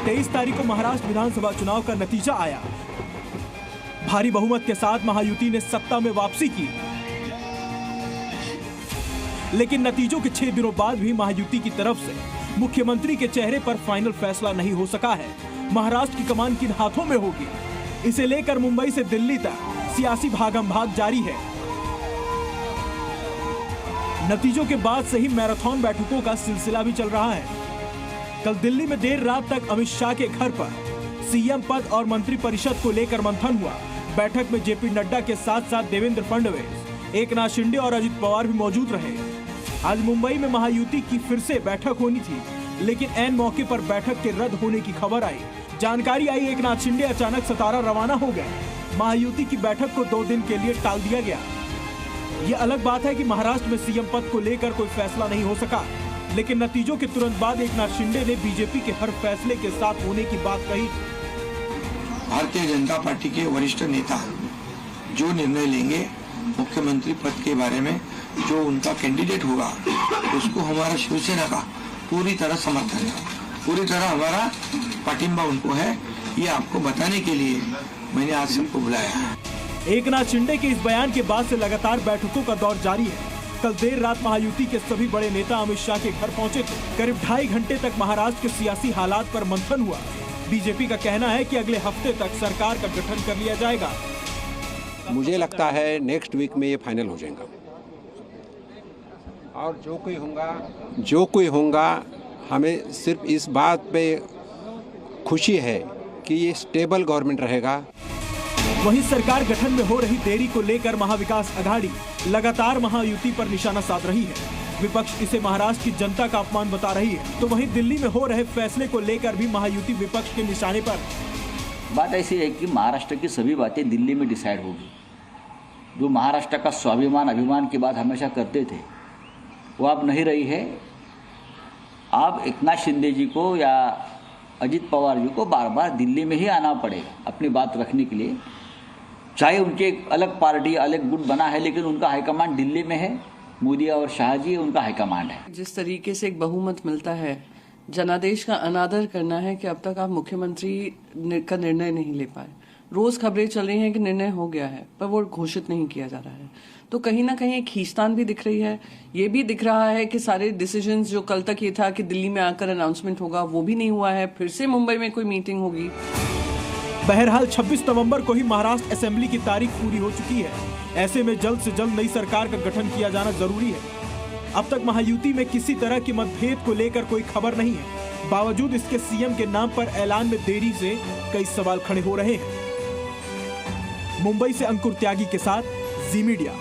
23 तारीख को महाराष्ट्र विधानसभा चुनाव का नतीजा आया। भारी बहुमत के साथ महायुति ने सत्ता में वापसी की, लेकिन नतीजों के 6 दिनों बाद भी महायुति की तरफ से मुख्यमंत्री के चेहरे पर फाइनल फैसला नहीं हो सका है। महाराष्ट्र की कमान किन हाथों में होगी, इसे लेकर मुंबई से दिल्ली तक सियासी भागम भाग जारी है। नतीजों के बाद से ही मैराथन बैठकों का सिलसिला भी चल रहा है। कल दिल्ली में देर रात तक अमित शाह के घर पर सीएम पद और मंत्री परिषद को लेकर मंथन हुआ। बैठक में जेपी नड्डा के साथ साथ देवेंद्र फडणवीस, एकनाथ शिंदे और अजित पवार भी मौजूद रहे। आज मुंबई में महायुति की फिर से बैठक होनी थी, लेकिन ऐन मौके पर बैठक के रद्द होने की खबर आई। जानकारी आई, एकनाथ शिंदे अचानक सतारा रवाना हो गए। महायुति की बैठक को 2 दिन के लिए टाल दिया गया। ये अलग बात है कि महाराष्ट्र में सीएम पद को लेकर कोई फैसला नहीं हो सका, लेकिन नतीजों के तुरंत बाद एकनाथ शिंदे ने बीजेपी के हर फैसले के साथ होने की बात कही। भारतीय जनता पार्टी के वरिष्ठ नेता जो निर्णय लेंगे मुख्यमंत्री पद के बारे में, जो उनका कैंडिडेट होगा, उसको हमारा शिवसेना का पूरी तरह समर्थन है, पूरी तरह हमारा पाटिंबा उनको है। ये आपको बताने के लिए मैंने आज सबको बुलाया है। एकनाथ शिंदे के इस बयान के बाद से लगातार बैठकों का दौर जारी है। कल देर रात महायुति के सभी बड़े नेता अमित शाह के घर पहुंचे थे। करीब 2.5 घंटे तक महाराष्ट्र के सियासी हालात पर मंथन हुआ। बीजेपी का कहना है कि अगले हफ्ते तक सरकार का गठन कर लिया जाएगा। मुझे लगता है नेक्स्ट वीक में ये फाइनल हो जाएगा, और जो कोई होगा हमें सिर्फ इस बात पे खुशी है कि ये स्टेबल गवर्नमेंट रहेगा। वहीं सरकार गठन में हो रही देरी को लेकर महाविकास आघाड़ी लगातार महायुति पर निशाना साध रही है। विपक्ष इसे महाराष्ट्र की जनता का अपमान बता रही है, तो वहीं दिल्ली में हो रहे फैसले को लेकर भी महायुति विपक्ष के निशाने पर। बात ऐसी है कि महाराष्ट्र की सभी बातें दिल्ली में डिसाइड होगी। जो महाराष्ट्र का स्वाभिमान अभिमान की बात हमेशा करते थे, वो अब नहीं रही है। अब एकनाथ शिंदे जी को या अजित पवार जी को बार बार दिल्ली में ही आना पड़ेगा अपनी बात रखने के लिए। चाहे उनके अलग पार्टी अलग गुट बना है, लेकिन उनका हाईकमांड दिल्ली में है। मोदी और शाह जी उनका हाईकमांड है। जिस तरीके से एक बहुमत मिलता है, जनादेश का अनादर करना है कि अब तक आप मुख्यमंत्री का निर्णय नहीं ले पाए। रोज खबरें चल रही हैं कि निर्णय हो गया है, पर वो घोषित नहीं किया जा रहा है। तो कहीं ना कहीं एक खींचतान भी दिख रही है। ये भी दिख रहा है कि सारे डिसीजंस जो कल तक ये था कि दिल्ली में आकर अनाउंसमेंट होगा, वो भी नहीं हुआ है। फिर से मुंबई में कोई मीटिंग होगी। बहरहाल 26 नवंबर को ही महाराष्ट्र असेंबली की तारीख पूरी हो चुकी है। ऐसे में जल्द से जल्द नई सरकार का गठन किया जाना जरूरी है। अब तक महायुति में किसी तरह की मतभेद को लेकर कोई खबर नहीं है। बावजूद इसके सीएम के नाम पर ऐलान में देरी से कई सवाल खड़े हो रहे हैं। मुंबई से अंकुर त्यागी के साथ जी मीडिया।